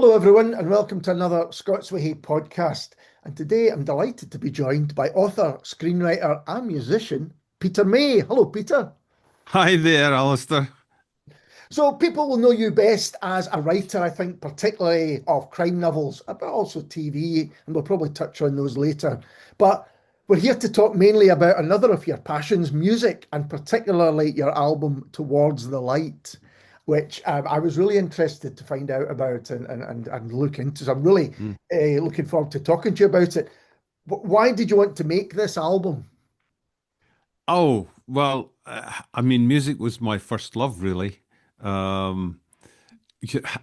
Hello, everyone, and welcome to another Scots Whay Hae podcast. And today I'm delighted to be joined by author, screenwriter, and musician Peter May. Hello, Peter. Hi there, Alistair. So, people will know you best as a writer, I think, particularly of crime novels, but also TV, and we'll probably touch on those later. But we're here to talk mainly about another of your passions, music, and particularly your album Towards the Light, which I was really interested to find out about and look into. So I'm really Mm. looking forward to talking to you about it. Why did you want to make this album? Oh, well, music was my first love, really. Um,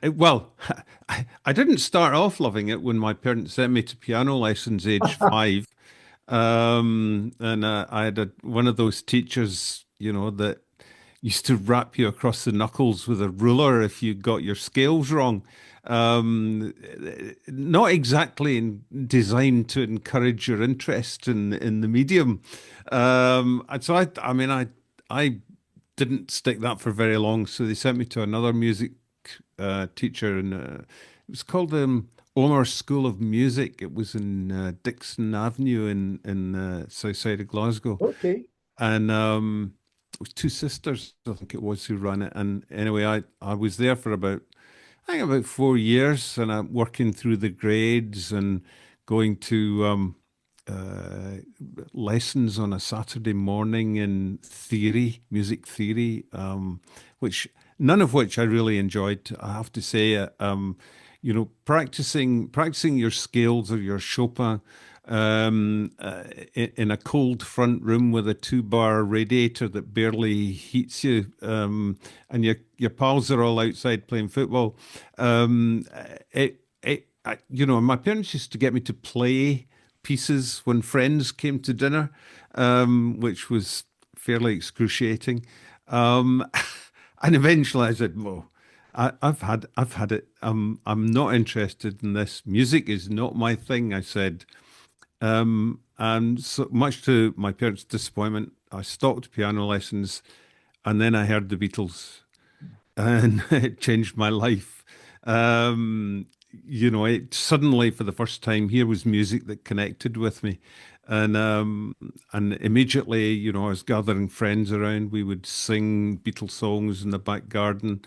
well, I didn't start off loving it when my parents sent me to piano lessons age 5. And I had one of those teachers, that used to rap you across the knuckles with a ruler if you got your scales wrong. Um, Not exactly designed to encourage your interest in the medium. And so I didn't stick that for very long. So they sent me to another music teacher, and it was called Omer School of Music. It was in Dixon Avenue in south side of Glasgow, Okay. and it was two sisters, I think it was, who ran it. And anyway, I was there for I think about 4 years, and I'm working through the grades and going to uh, lessons on a Saturday morning in theory, music theory, which none of which I really enjoyed. I have to say, practicing your scales or your Chopin in a cold front room with a 2-bar radiator that barely heats you, and your pals are all outside playing football. My parents used to get me to play pieces when friends came to dinner, which was fairly excruciating. Um, and eventually I said, "Well, I've had it. I'm not interested in this. Music is not my thing," I said. And so much to my parents' disappointment, I stopped piano lessons, and then I heard the Beatles, and it changed my life. Um, it suddenly, for the first time, here was music that connected with me, and immediately, I was gathering friends around. We would sing Beatles songs in the back garden.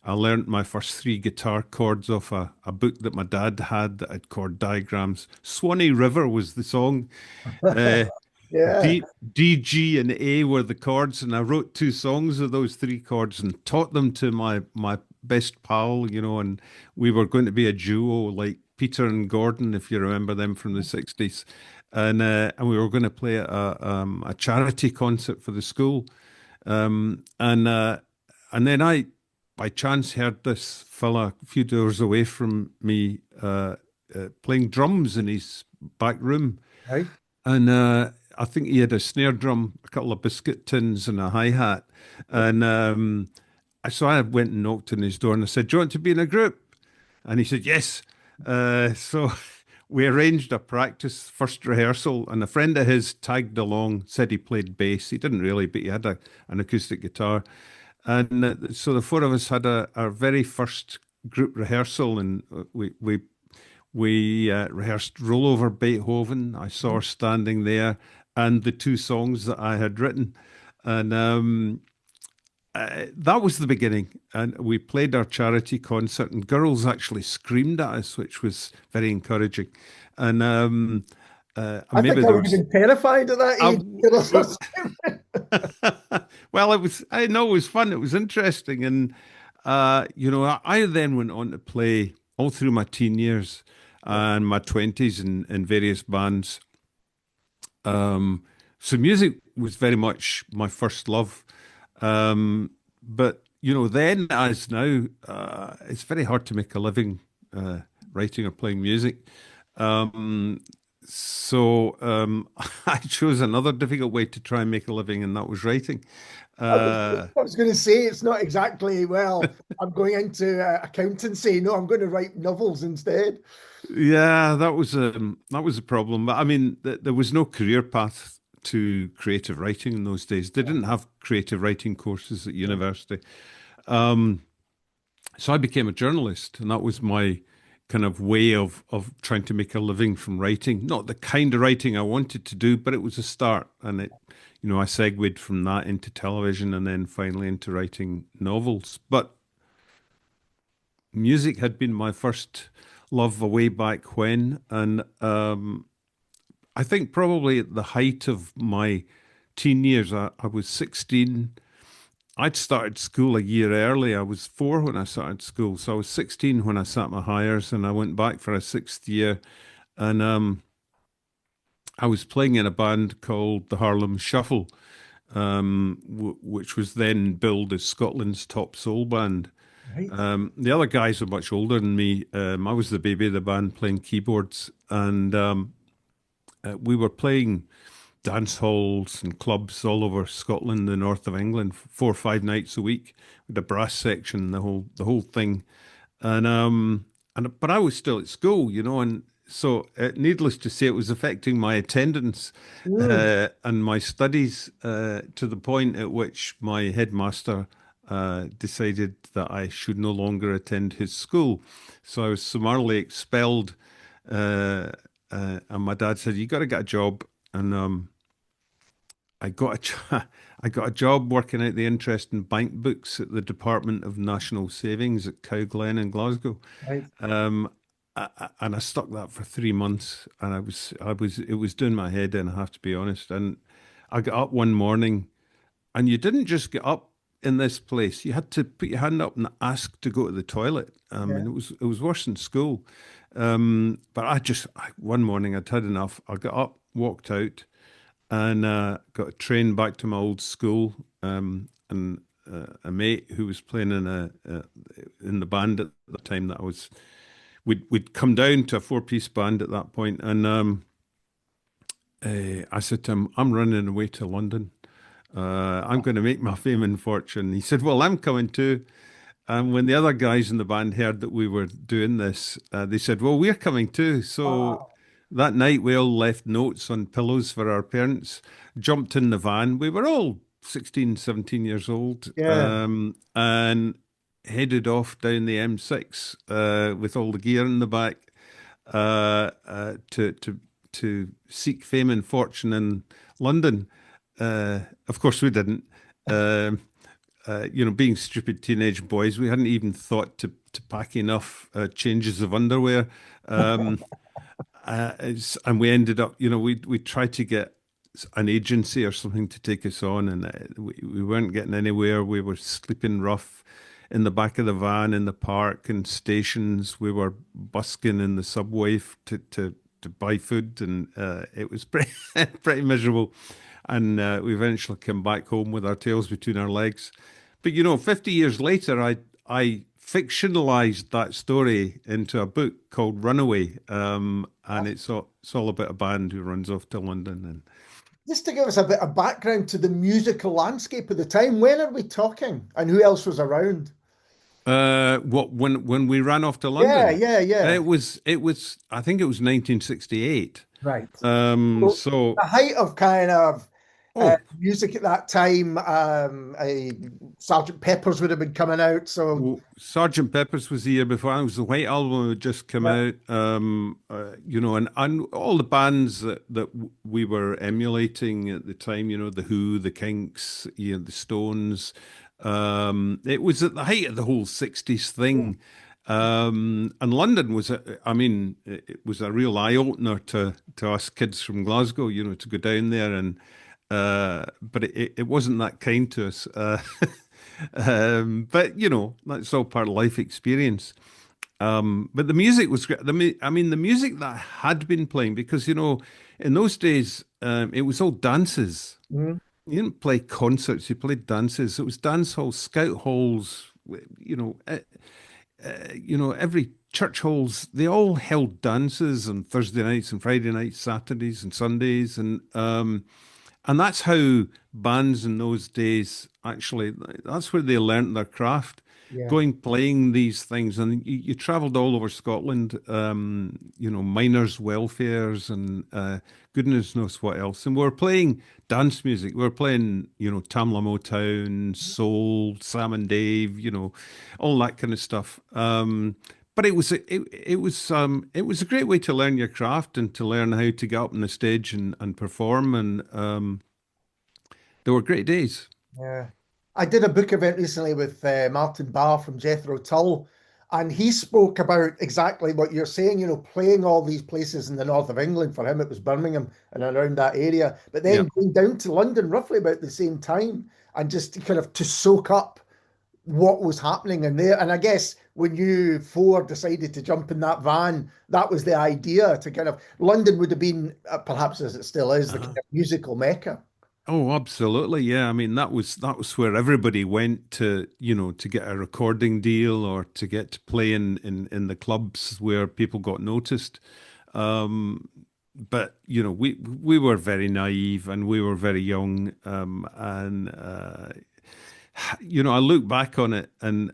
I learnt my first 3 guitar chords off a book that my dad had that had chord diagrams. Swanee River was the song. Uh, Yeah. D, G, and A were the chords, and I wrote 2 songs of those 3 chords and taught them to my best pal, and we were going to be a duo like Peter and Gordon, if you remember them from the 60s. And we were going to play a charity concert for the school. And then I, by chance, heard this fella a few doors away from me playing drums in his back room. Right. And I think he had a snare drum, a couple of biscuit tins, and a hi hat. And so I went and knocked on his door and I said, "Do you want to be in a group?" And he said, "Yes." So we arranged a practice first rehearsal, and a friend of his tagged along, said he played bass. He didn't really, but he had an acoustic guitar. And so the four of us had our very first group rehearsal, and we rehearsed Roll Over Beethoven. I saw her standing there, and the 2 songs that I had written. And that was the beginning. And we played our charity concert, and girls actually screamed at us, which was very encouraging. And I maybe think I there would have was. been terrified at that I, age. well, it was. I know it was fun. It was interesting, and I then went on to play all through my teen years and my 20s in various bands. So music was very much my first love. But then as now, it's very hard to make a living writing or playing music. Um, so I chose another difficult way to try and make a living, and that was writing. Uh, I was going to say it's not exactly, well, I'm going into accountancy. No, I'm going to write novels instead. yeah, that was a problem. But I mean, there was no career path to creative writing in those days. They didn't have creative writing courses at Yeah. university. So I became a journalist, and that was my kind of way of trying to make a living from writing. Not the kind of writing I wanted to do, but it was a start, and I segued from that into television, and then finally into writing novels. But music had been my first love way back when, and I think probably at the height of my teen years, I was 16. I'd started school a year early. I was 4 when I started school. So I was 16 when I sat my hires, and I went back for a sixth year. And I was playing in a band called the Harlem Shuffle, which was then billed as Scotland's top soul band. Right. The other guys were much older than me. I was the baby of the band playing keyboards, and we were playing dance halls and clubs all over Scotland, the north of England, 4 or 5 nights a week with a brass section, the whole thing. And but I was still at school, and so needless to say, it was affecting my attendance Mm, and my studies to the point at which my headmaster decided that I should no longer attend his school. So I was summarily expelled, and my dad said, "You got to get a job." And I got I got a job working out the interest in bank books at the Department of National Savings at Cowglen in Glasgow. right. Um, and I stuck that for 3 months, and it was doing my head in, I have to be honest. And I got up one morning, and you didn't just get up in this place. You had to put your hand up and ask to go to the toilet. And Yeah. it was worse than school. But one morning I'd had enough. I got up, walked out, and got a train back to my old school. And a mate who was playing in the band at the time that we'd come down to a four-piece band at that point, and I said to him, "I'm running away to London. I'm going to make my fame and fortune." He said, "Well, I'm coming too." And when the other guys in the band heard that we were doing this, they said, "Well, we're coming too." So Wow. that night, we all left notes on pillows for our parents, jumped in the van. We were all 16, 17 years old, Yeah. and headed off down the M6 with all the gear in the back to seek fame and fortune in London. Of course, we didn't. Um Being stupid teenage boys, we hadn't even thought to pack enough changes of underwear. Um, and we ended up, we tried to get an agency or something to take us on, and we weren't getting anywhere. We were sleeping rough in the back of the van in the park and stations. We were busking in the subway to buy food, and it was pretty pretty miserable. And we eventually came back home with our tails between our legs. But 50 years later, I fictionalized that story into a book called Runaway, and it's all about a band who runs off to London. And Just to give us a bit of background to the musical landscape of the time, when are we talking? And who else was around? what when we ran off to Yeah, London, yeah, yeah. it was I think it was 1968. Right. So So the height of kind of oh, music at that time, Sergeant Pepper's would have been coming out. So well, Sergeant Pepper's was the year before. It was the White Album had just come yeah, out. And all the bands that we were emulating at the time, the Who, the Kinks, the Stones. It was at the height of the whole '60s thing. And London was, I mean, it was a real eye opener to us kids from Glasgow, to go down there, and but it wasn't that kind to us. But that's all part of life experience. But the music was great. I mean, the music that I had been playing, because in those days, it was all dances. mhm, You didn't play concerts; you played dances. It was dance halls, scout halls. Every church halls, they all held dances on Thursday nights and Friday nights, Saturdays and Sundays, and that's how bands in those days actually, that's where they learnt their craft, yeah. going playing these things. And you traveled all over Scotland, miners' welfares and goodness knows what else. And we were playing dance music. We were playing, Tamla Motown, soul, Sam and Dave, all that kind of stuff. but it was a great way to learn your craft and to learn how to get up on the stage and perform. And there were great days. Yeah. I did a book event recently with Martin Barr from Jethro Tull, and he spoke about exactly what you're saying, playing all these places in the north of England. For him, it was Birmingham and around that area, but Yeah. then going down to London roughly about the same time and just kind of to soak up what was happening in there. And I guess when you four decided to jump in that van, that was the idea to kind of London would have been, perhaps as it still is, the kind Uh-huh. of musical mecca. Oh, absolutely. Yeah. I mean, that was where everybody went to, to get a recording deal or to get to play in the clubs where people got noticed. Um, but we were very naive and we were very young. And I look back on it and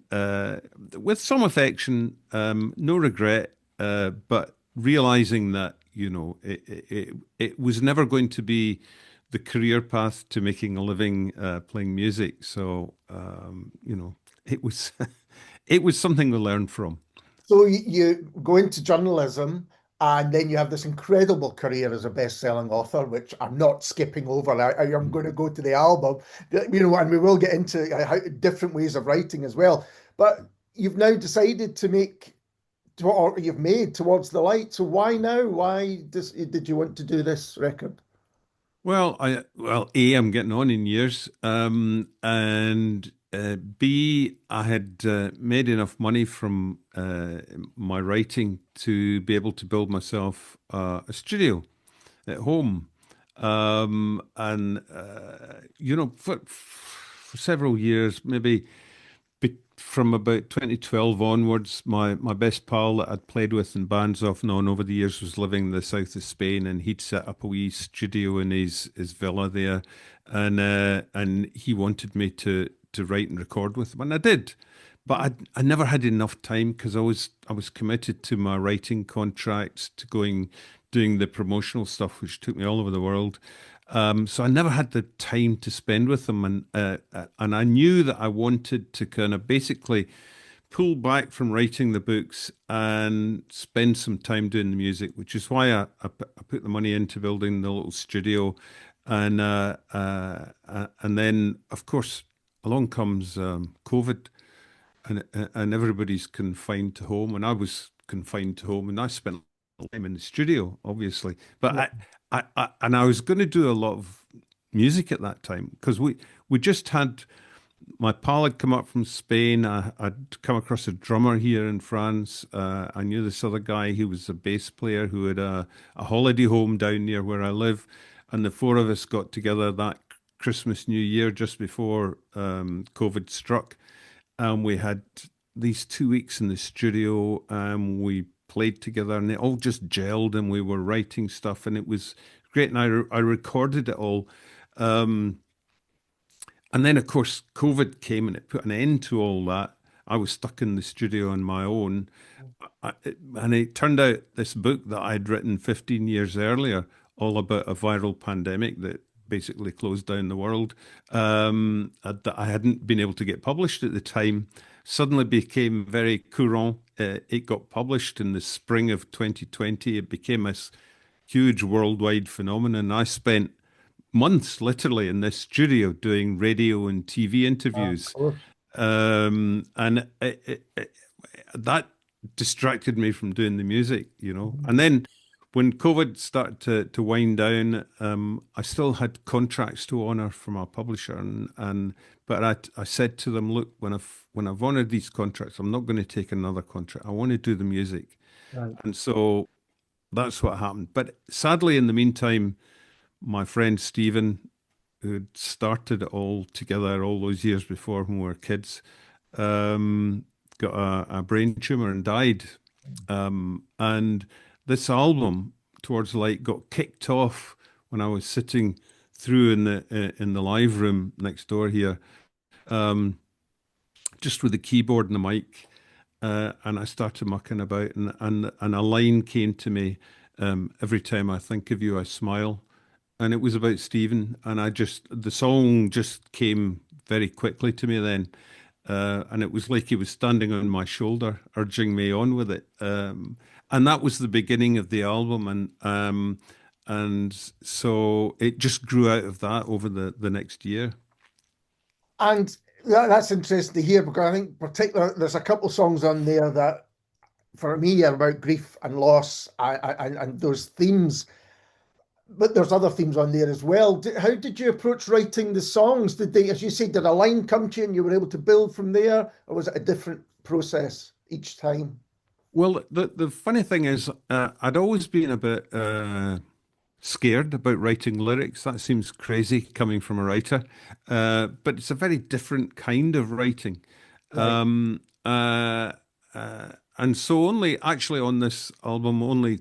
with some affection, no regret, but realizing that it was never going to be the career path to making a living playing music. So it was it was something to learn from. So you go into journalism, and then you have this incredible career as a best-selling author, which I'm not skipping over. I'm going to go to the album, and we will get into different ways of writing as well. But you've now decided to make, or you've made Towards the Light. So why now? Did you want to do this record? A, I'm getting on in years, and B, I had made enough money from my writing to be able to build myself a studio at home, and for several years, maybe from about 2012 onwards, my best pal that I'd played with in bands off and on over the years was living in the south of Spain, and he'd set up a wee studio in his villa there, and he wanted me to write and record with him, and I did, but I never had enough time because I was committed to my writing contracts, to going doing the promotional stuff, which took me all over the world. So I never had the time to spend with them, and I knew that I wanted to kind of basically pull back from writing the books and spend some time doing the music, which is why I put the money into building the little studio, and then of course along comes COVID, and everybody's confined to home, and I was confined to home, and I spent time in the studio, obviously. But Yeah. and I was going to do a lot of music at that time because we just had my pal had come up from Spain. I'd come across a drummer here in France. I knew this other guy who was a bass player who had a holiday home down near where I live, and the four of us got together that Christmas, New Year, just before COVID struck, and we had these 2 weeks in the studio, and we played together, and it all just gelled, and we were writing stuff, and it was great. And I recorded it all. Um, and then, of course, COVID came and it put an end to all that. I was stuck in the studio on my own. And it turned out this book that I'd written 15 years earlier, all about a viral pandemic that basically closed down the world, that I hadn't been able to get published at the time, suddenly became very courant. It got published in the spring of 2020. It became this huge worldwide phenomenon. I spent months literally in this studio doing radio and TV Of interviews. course. And that distracted me from doing the music. And then when COVID started to wind down, I still had contracts to honor from our publisher, and but I said to them, look, when I've honored these contracts, I'm not going to take another contract. I want to do the music, Right. and so that's what happened. But sadly, in the meantime, my friend Stephen, who'd started it all together all those years before when we were kids, got a brain tumor and died. And this album, Towards Light, got kicked off when I was sitting through in the live room next door here, just with the keyboard and the mic. And I started mucking about, and a line came to me. Every time I think of you, I smile, and it was about Stephen. And the song just came very quickly to me then, and it was like he was standing on my shoulder, urging me on with it. And that was the beginning of the album, and so it just grew out of that over the next year. And that's interesting to hear because I think particular there's a couple of songs on there that for me are about grief and loss and those themes. But there's other themes on there as well. How did you approach writing the songs? Did they, as you said, did a line come to you and you were able to build from there, or was it a different process each time? Well, the funny thing is, I'd always been a bit scared about writing lyrics. That seems crazy coming from a writer, but it's a very different kind of writing. Right. Um, uh, and so only actually on this album, only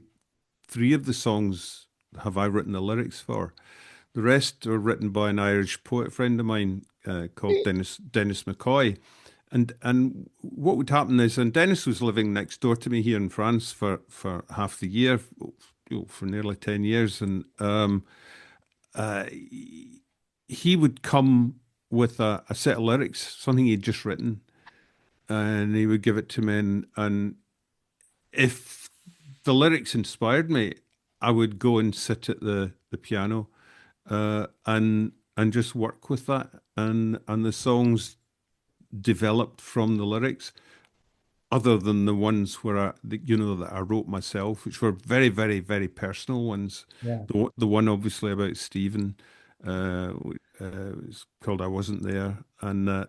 three of the songs have I written the lyrics for. The rest are written by an Irish poet friend of mine called Dennis McCoy. And what would happen is, and Dennis was living next door to me here in France for half the year, for nearly 10 years, and uh, he would come with a set of lyrics, something he'd just written, and he would give it to me, and if the lyrics inspired me, I would go and sit at the piano and just work with that, and the songs developed from the lyrics, other than the ones where that I wrote myself, which were very, very, very personal ones. Yeah. The one obviously about Stephen is called "I Wasn't There," and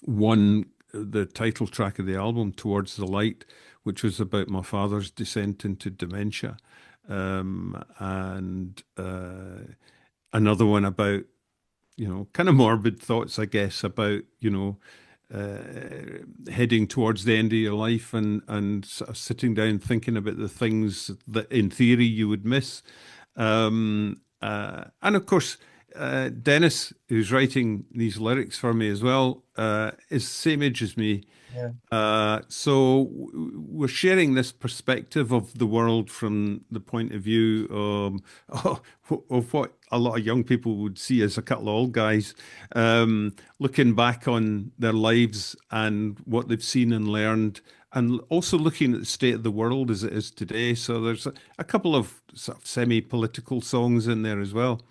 one the title track of the album, "Towards the Light," which was about my father's descent into dementia, and another one about kind of morbid thoughts, I guess, about heading towards the end of your life and sort of sitting down thinking about the things that in theory you would miss. And of course, Dennis, who's writing these lyrics for me as well, is the same age as me. Yeah. So we're sharing this perspective of the world from the point of view of what a lot of young people would see as a couple of old guys, looking back on their lives and what they've seen and learned, and also looking at the state of the world as it is today. So there's a couple of sort of semi-political songs in there as well.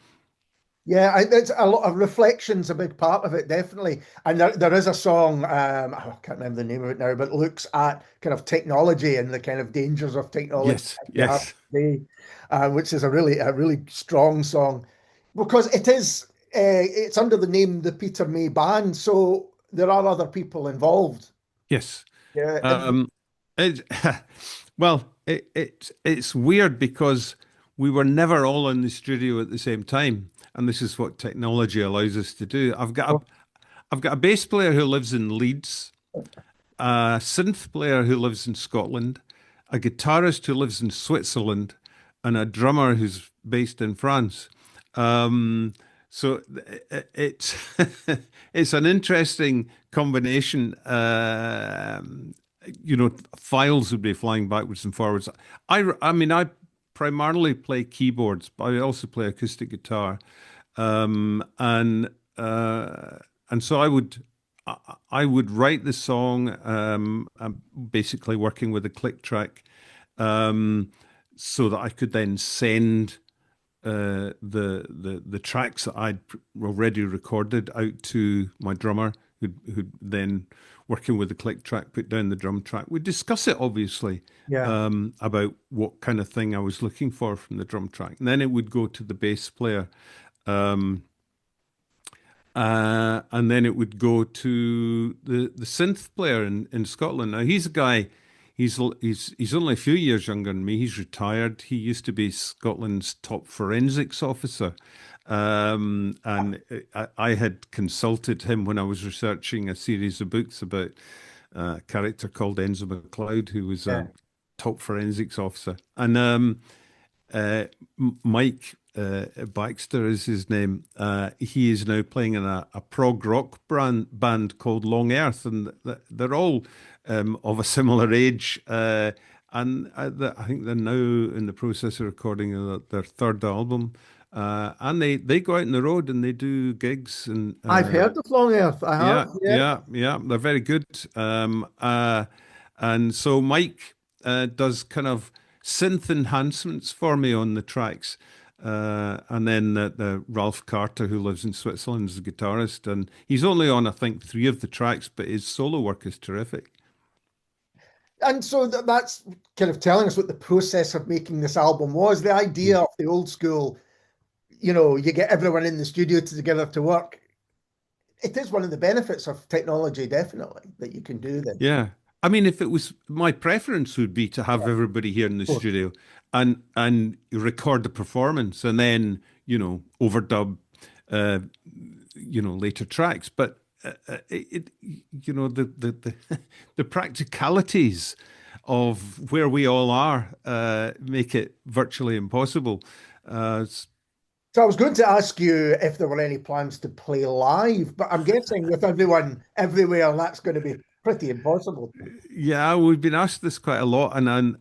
Yeah, it's a lot of reflections, a big part of it, definitely. And there is a song, I can't remember the name of it now, but looks at kind of technology and the kind of dangers of technology Yes, that you have yes, today, which is a really strong song because it's under the name the Peter May Band, so there are other people involved. yes. Yeah, Um, it, well, it's weird because we were never all in the studio at the same time, and this is what technology allows us to do. I've got a bass player who lives in Leeds, a synth player who lives in Scotland, a guitarist who lives in Switzerland, and a drummer who's based in France. So it's it's an interesting combination. Files would be flying backwards and forwards. I mean, I primarily play keyboards, but I also play acoustic guitar, um, and uh, and so I would write the song, I'm basically working with a click track, um, so that I could then send the tracks that I'd already recorded out to my drummer, who'd then working with the click track, put down the drum track. We'd discuss it obviously yeah, about what kind of thing I was looking for from the drum track, and then it would go to the bass player. Um, and then it would go to the synth player in Scotland. Now he's a guy. He's only a few years younger than me. He's retired. He used to be Scotland's top forensics officer, and I had consulted him when I was researching a series of books about a character called Enzo MacLeod, who was yeah. a top forensics officer. And Mike Baxter is his name. He is now playing in a prog rock band called Long Earth, and they're all of a similar age. And I think they're now in the process of recording their third album. And they go out on the road and they do gigs and I've heard of Long Earth. I have, yeah, yeah. yeah, yeah. They're very good. And so Mike does kind of synth enhancements for me on the tracks. And then the Ralph Carter, who lives in Switzerland, is the guitarist, and he's only on, I think, three of the tracks, but his solo work is terrific. And so that's kind of telling us what the process of making this album was. The idea of the old school, you get everyone in the studio together to work. It is one of the benefits of technology, definitely, that you can do this. Yeah. I mean, if it was my preference would be to have everybody here in the Of studio and record the performance and then, overdub uh, later tracks. But the the practicalities of where we all are make it virtually impossible. S- So I was going to ask you if there were any plans to play live, but I'm guessing with everyone everywhere, that's going to be pretty impossible. yeah, we've been asked this quite a lot, and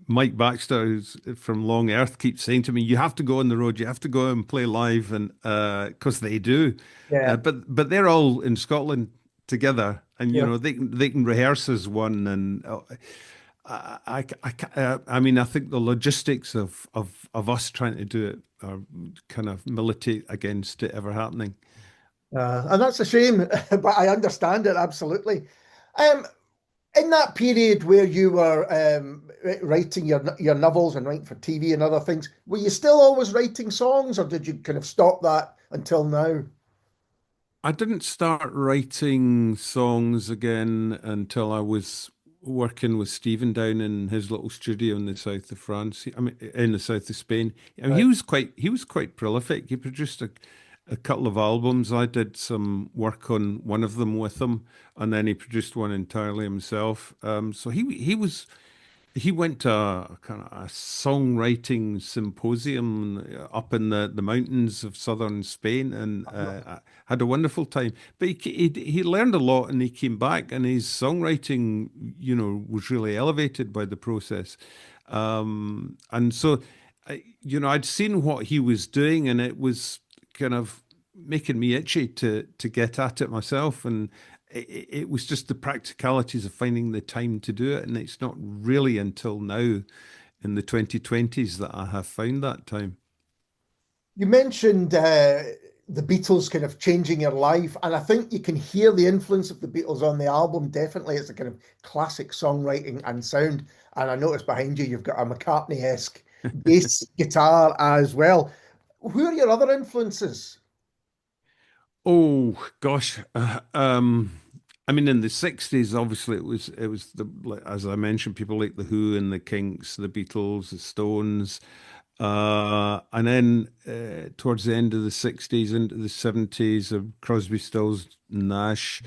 Mike Baxter, who's from Long Earth, keeps saying to me, "You have to go on the road. You have to go and play live," and because they do, Yeah, but they're all in Scotland together, and yeah. they can rehearse as one, and I mean, I think the logistics of us trying to do it are kind of militate against it ever happening. And that's a shame, but I understand it absolutely. Um, in that period where you were writing your novels and writing for TV and other things, were you still always writing songs, or did you kind of stop that until now? I didn't start writing songs again until I was working with Stephen down in his little studio in the south of France. I mean, in the south of Spain. I mean, Right. he was quite prolific. He produced a couple of albums. I did some work on one of them with him, and then he produced one entirely himself. So he went to a kind of a songwriting symposium up in the mountains of southern Spain and had a wonderful time. But he learned a lot and he came back and his songwriting, was really elevated by the process. And so, I'd seen what he was doing and it was kind of making me itchy to get at it myself. And it was just the practicalities of finding the time to do it. And it's not really until now in the 2020s that I have found that time. You mentioned the Beatles kind of changing your life, and I think you can hear the influence of the Beatles on the album. Definitely, it's a kind of classic songwriting and sound. And I noticed behind you, you've got a McCartney-esque bass guitar as well. Who are your other influences? Oh gosh, I mean, in the '60s, obviously it was as I mentioned, people like the Who and the Kinks, the Beatles, the Stones, and then towards the end of the '60s into the '70s, Crosby, Stills, Nash,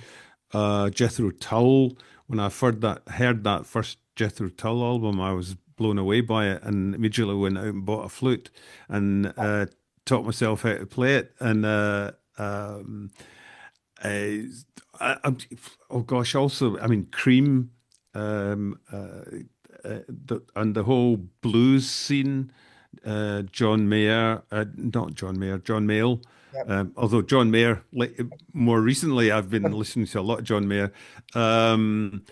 Jethro Tull. When I heard that first Jethro Tull album, I was blown away by it, and immediately went out and bought a flute and taught myself how to play it, and. Uh, oh gosh, also, I mean, Cream, and the whole blues scene, John Mayer, not John Mayer, John Mayall. Yep. Although John Mayer, more recently, I've been listening to a lot of John Mayer. Um,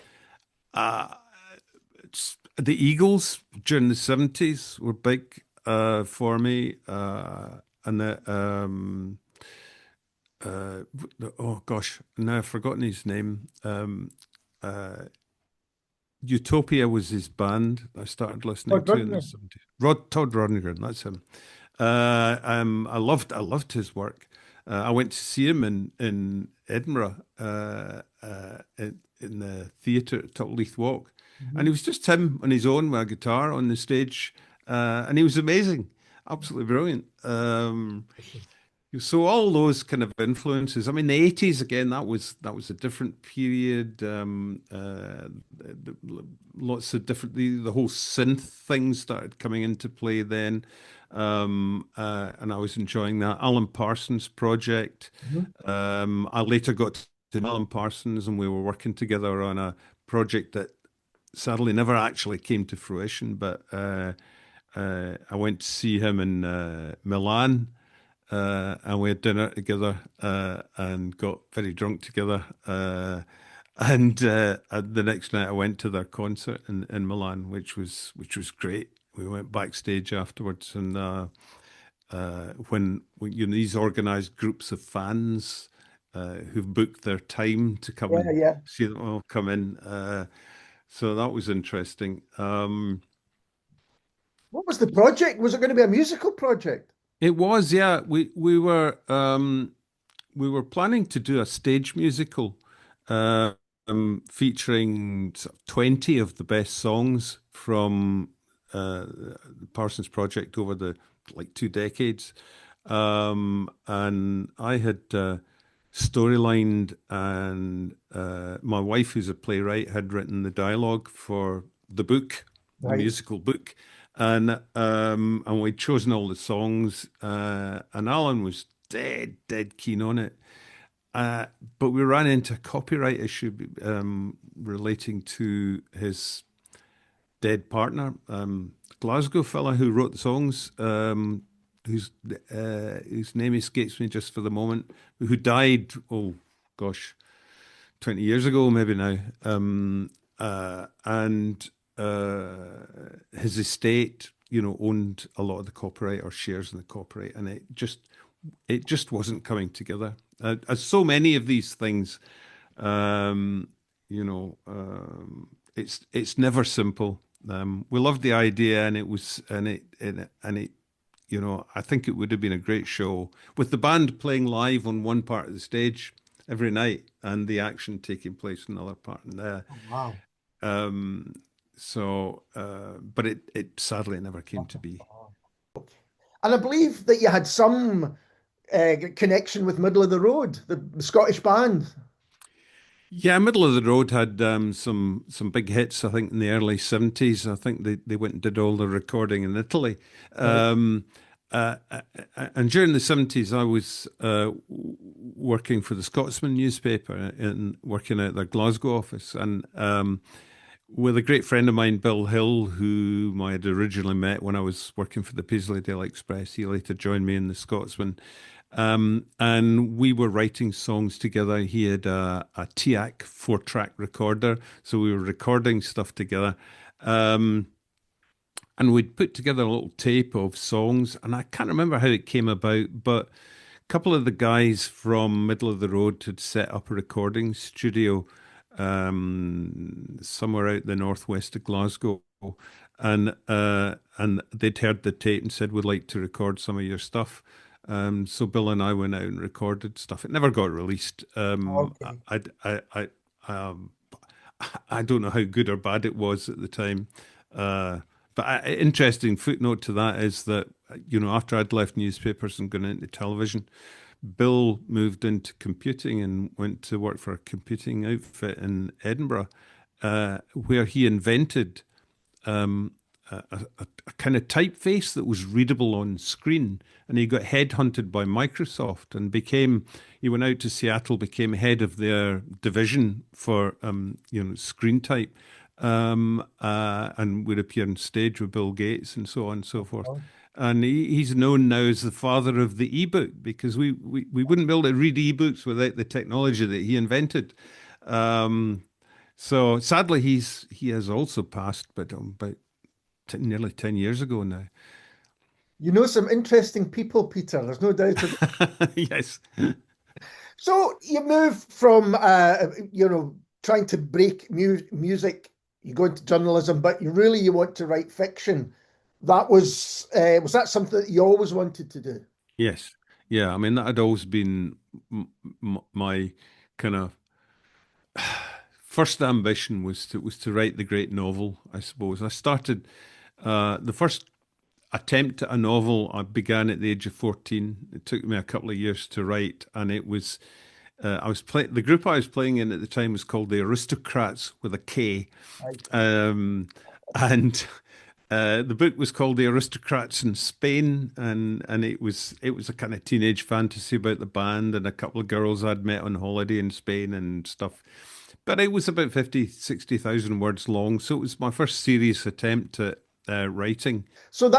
uh, the Eagles during the '70s were big for me, and uh, oh gosh, now I've forgotten his name. Uh, Utopia was his band I started listening Todd to in the Rundgren. '70s. Todd Rundgren, that's him. I loved his work. I went to see him in Edinburgh, in the theatre at Top Leith Walk, and Mhm. it was just him on his own with a guitar on the stage, and he was amazing, absolutely brilliant. So all those kind of influences. I mean, the '80s again. That was a different period. Lots of different. The whole synth thing started coming into play then, and I was enjoying that. Alan Parsons project. Mhm. I later got to know Alan Parsons, and we were working together on a project that sadly never actually came to fruition, but. I went to see him in Milan, and we had dinner together and got very drunk together. And the next night, I went to their concert in Milan, which was great. We went backstage afterwards, and when you know these organized groups of fans who've booked their time to come Yeah, and yeah. see them all come in. So that was interesting. What was the project? Was it going to be a musical project? It was, yeah. We were planning to do a stage musical uh, featuring sort of 20 of the best songs from the Parsons Project over the like 2 decades. And I had storylined, and my wife, who's a playwright, had written the dialogue for the book, the Right. musical book. And we'd chosen all the songs, and Alan was dead keen on it. Uh, but we ran into a copyright issue relating to his dead partner, Glasgow fella who wrote the songs, whose name escapes me just for the moment, who died, oh gosh, 20 years ago, maybe now. And his estate, owned a lot of the copyright or shares in the copyright, and it just wasn't coming together. As so many of these things, um, it's never simple. We loved the idea, and it was, and it, I think it would have been a great show with the band playing live on one part of the stage every night, and the action taking place in another part. And Oh, wow. um, but it sadly never came to be. And I believe that you had some connection with Middle of the Road, the Scottish band. Yeah, Middle of the Road had some big hits. I think in the early 70s. I think they went and did all the recording in Italy. Right. Um, and during the 70s, I was working for the Scotsman newspaper and working at their Glasgow office, and with a great friend of mine, Bill Hill, whom I had originally met when I was working for the Paisley Express. He later joined me in the Scotsman. And we were writing songs together. He had a TIAC 4-track recorder, so we were recording stuff together. Um, and we'd put together a little tape of songs, and I can't remember how it came about, but a couple of the guys from Middle of the Road had set up a recording studio somewhere out the northwest of Glasgow, and they'd heard the tape and said, "We'd like to record some of your stuff." So Bill and I went out and recorded stuff. It never got released. Okay. Um, I don't know how good or bad it was at the time. Uh, but interesting footnote to that is that, after I'd left newspapers and gone into television, Bill moved into computing and went to work for a computing outfit in Edinburgh, where he invented um, a kind of typeface that was readable on screen. And he got headhunted by Microsoft and he went out to Seattle, became head of their division for, screen type, and would appear on stage with Bill Gates and so on and so forth. Oh, And he's known now as the father of the ebook because we wouldn't be able to read ebooks without the technology that he invented. Um, so sadly, he has also passed, but about nearly 10 years ago now. you know some interesting people, Peter. There's no doubt about it. Yes. So you move from, trying to break music, you go into journalism, but you want to write fiction. Was that something that you always wanted to do? Yes. Yeah. I mean, that had always been my kind of first ambition was to write the great novel, I suppose. I started the first attempt at a novel I began at the age of 14. It took me a couple of years to write, and it was I was playing the group I was playing in at the time was called the Aristocrats with a K, Right. and the book was called The Aristocrats in Spain, and it was a kind of teenage fantasy about the band and a couple of girls I'd met on holiday in Spain and stuff. But it was about 50, 60,000 words long, so it was my first serious attempt writing. So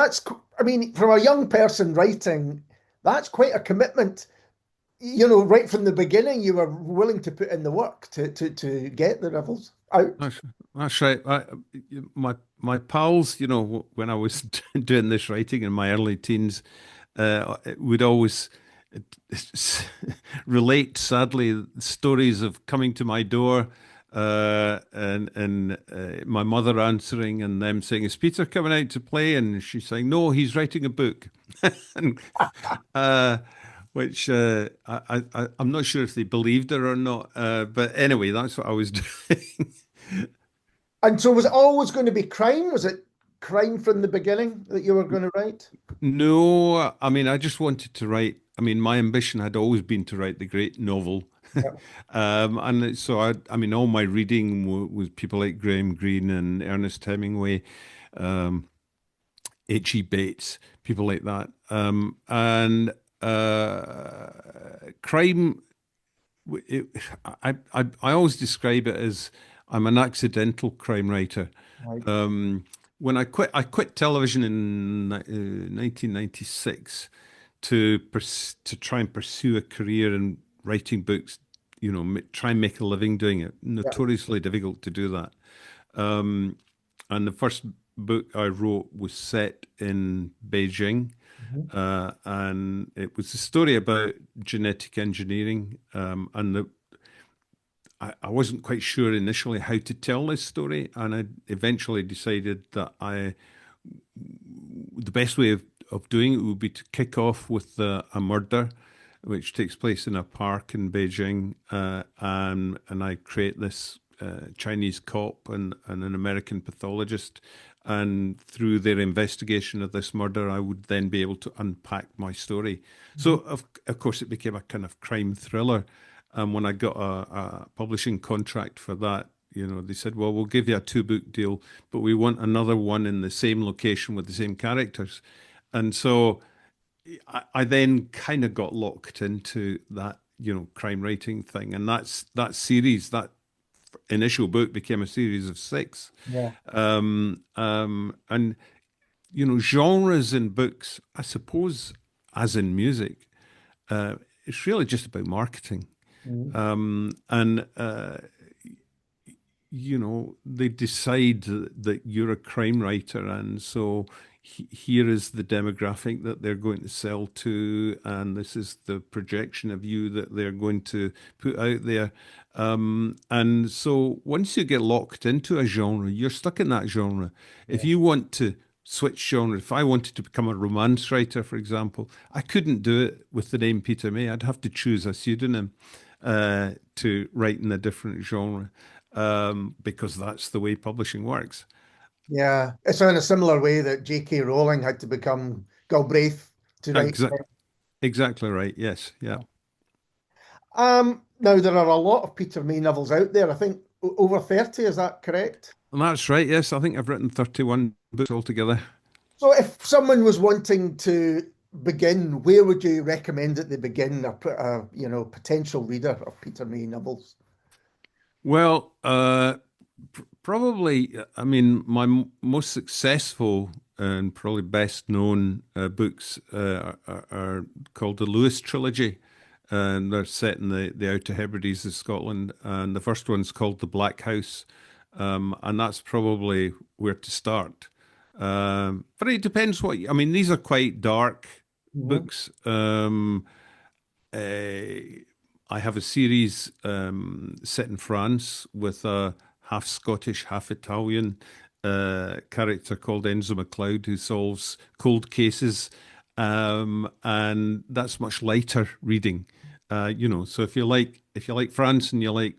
I mean, from a young person writing, that's quite a commitment. You know, right from the beginning, you were willing to put in the work to get the novels out. That's, that's right. My pals, when I was doing this writing in my early teens, would always relate, sadly, stories of coming to my door, and my mother answering and them saying, "Is Peter coming out to play?" And she's saying, "No, he's writing a book." and, uh, which I'm not sure if they believed her or not. But anyway, that's what I was doing. And so, was it always going to be crime? Was it crime from the beginning that you were going to write? No, I mean, I just wanted to write. I mean, my ambition had always been to write the great novel. Yeah. And so I mean, all my reading was people like Graham Greene and Ernest Hemingway, um, H.E. Bates, people like that. And crime, it, I always describe it as I'm an accidental crime writer. Right. When I quit television in 1996 to try and pursue a career in writing books, try and make a living doing it. Yeah. Notoriously difficult to do that. Um, and the first book I wrote was set in Beijing, Mhm. and it was a story about genetic engineering. And I wasn't quite sure initially how to tell this story, and I eventually decided that the best way of doing it would be to kick off with a murder, which takes place in a park in Beijing, and I create this Chinese cop and an American pathologist, and through their investigation of this murder, I would then be able to unpack my story. So Mhm. of course it became a kind of crime thriller. And when I got a publishing contract for that, they said, well, we'll give you a two-book deal, but we want another one in the same location with the same characters. And so I then kind of got locked into that, crime writing thing. And that series, that initial book became a series of six. Yeah. And, genres in books, I suppose, as in music, it's really just about marketing. Mhm. And they decide that you're a crime writer, and so here is the demographic that they're going to sell to, and this is the projection of you that they're going to put out there. And so once you get locked into a genre, you're stuck in that genre. If Yeah. you want to switch genre, if I wanted to become a romance writer, for example, I couldn't do it with the name Peter May. I'd have to choose a pseudonym to write in a different genre, because that's the way publishing works. Yeah. It's in a similar way that J.K. Rowling had to become Galbraith to write. Exactly, exactly right. Yes, yeah. Now there are a lot of Peter May novels out there. I think over 30, is that correct? And that's right. Yes, I think I've written 31 books altogether. So if someone was wanting to begin, where would you recommend that they begin a potential reader of Peter May novels? Well, probably, I mean, my most successful and probably best known books are called the Lewis Trilogy. And they're set in the Outer Hebrides of Scotland. And the first one's called The Black House. And that's probably where to start. But it depends I mean, these are quite dark Mhm. books. I have a series set in France with a half Scottish, half Italian character called Enzo MacLeod who solves cold cases, and that's much lighter reading. So if you like France and you like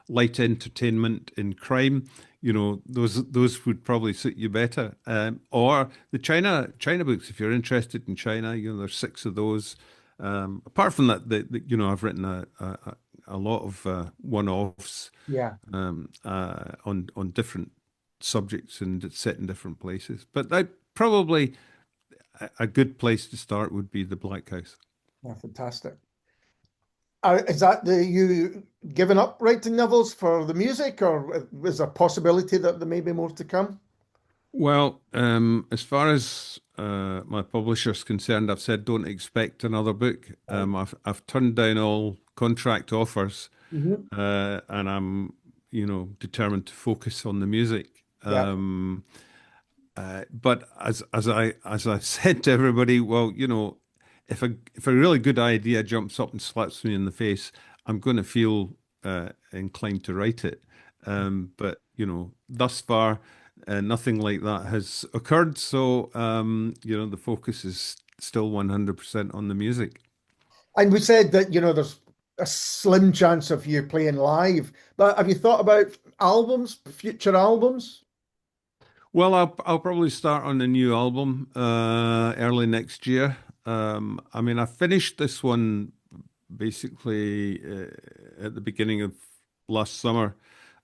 light entertainment in crime, those would probably suit you better. Or the China books, if you're interested in China, there's six of those. Apart from that, I've written a lot of one-offs Yeah, on different subjects and it's set in different places. But probably a good place to start would be the Black House. yeah, fantastic. Is that you given up writing novels for the music, or is there a possibility that there may be more to come? Well, as far as my publisher's concerned, I've said don't expect another book. Right. I've turned down all contract offers, Hmm. and I'm, determined to focus on the music. Yeah. But as I've said to everybody, well, if a really good idea jumps up and slaps me in the face, I'm going to feel inclined to write it. But thus far, nothing like that has occurred. So the focus is still 100% on the music. And we said that, there's a slim chance of you playing live, but have you thought about albums, future albums? Well, I'll probably start on a new album early next year. I mean, I finished this one basically at the beginning of last summer,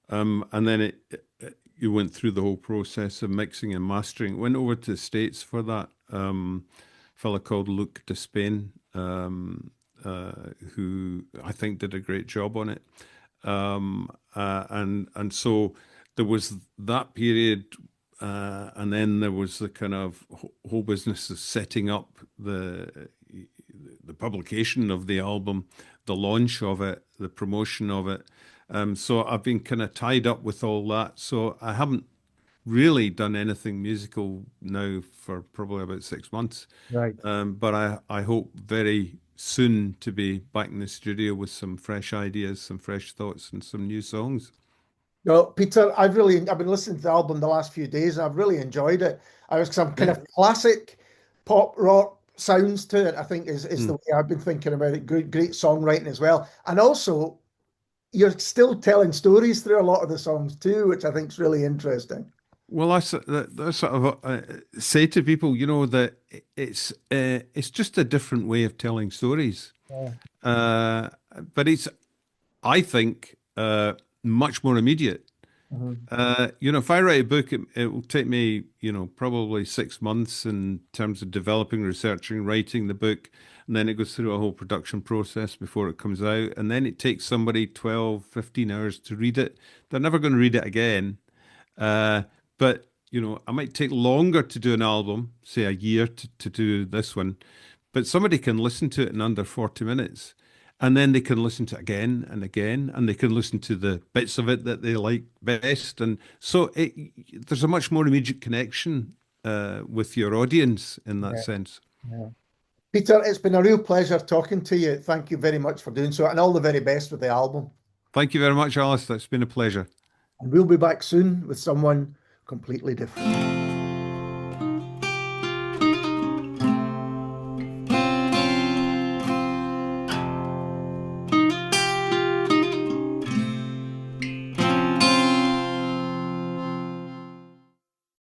and then you went through the whole process of mixing and mastering. Went over to the States for that. Fella called Luke Despain, who I think did a great job on it. And so there was that period, and then there was the kind of whole business of setting up the publication of the album, the launch of it, the promotion of it. So I've been kind of tied up with all that. So I haven't really done anything musical now for probably about 6 months. Right. But I hope very soon to be back in the studio with some fresh ideas, some fresh thoughts, and some new songs. No, Peter, I've been listening to the album the last few days and I've really enjoyed it. I was some kind Yeah. of classic pop rock sounds to it, I think is the Mm. way I've been thinking about it. Great songwriting as well. And also you're still telling stories through a lot of the songs too, which I think is really interesting. Well, that's sort of say to people, that it's just a different way of telling stories. Yeah. Uh, but it's, I think, much more immediate. Mhm. If I write a book, it will take me, probably 6 months in terms of developing, researching, writing the book. And then it goes through a whole production process before it comes out. And then it takes somebody 12, 15 hours to read it. They're never going to read it again. But, I might take longer to do an album, say a year to do this one. But somebody can listen to it in under 40 minutes. And then they can listen to it again and again, and they can listen to the bits of it that they like best. And so there's a much more immediate connection with your audience in that Yeah. sense. Yeah. Peter, it's been a real pleasure talking to you. Thank you very much for doing so, and all the very best with the album. Thank you very much, Alice. It's been a pleasure. And we'll be back soon with someone completely different.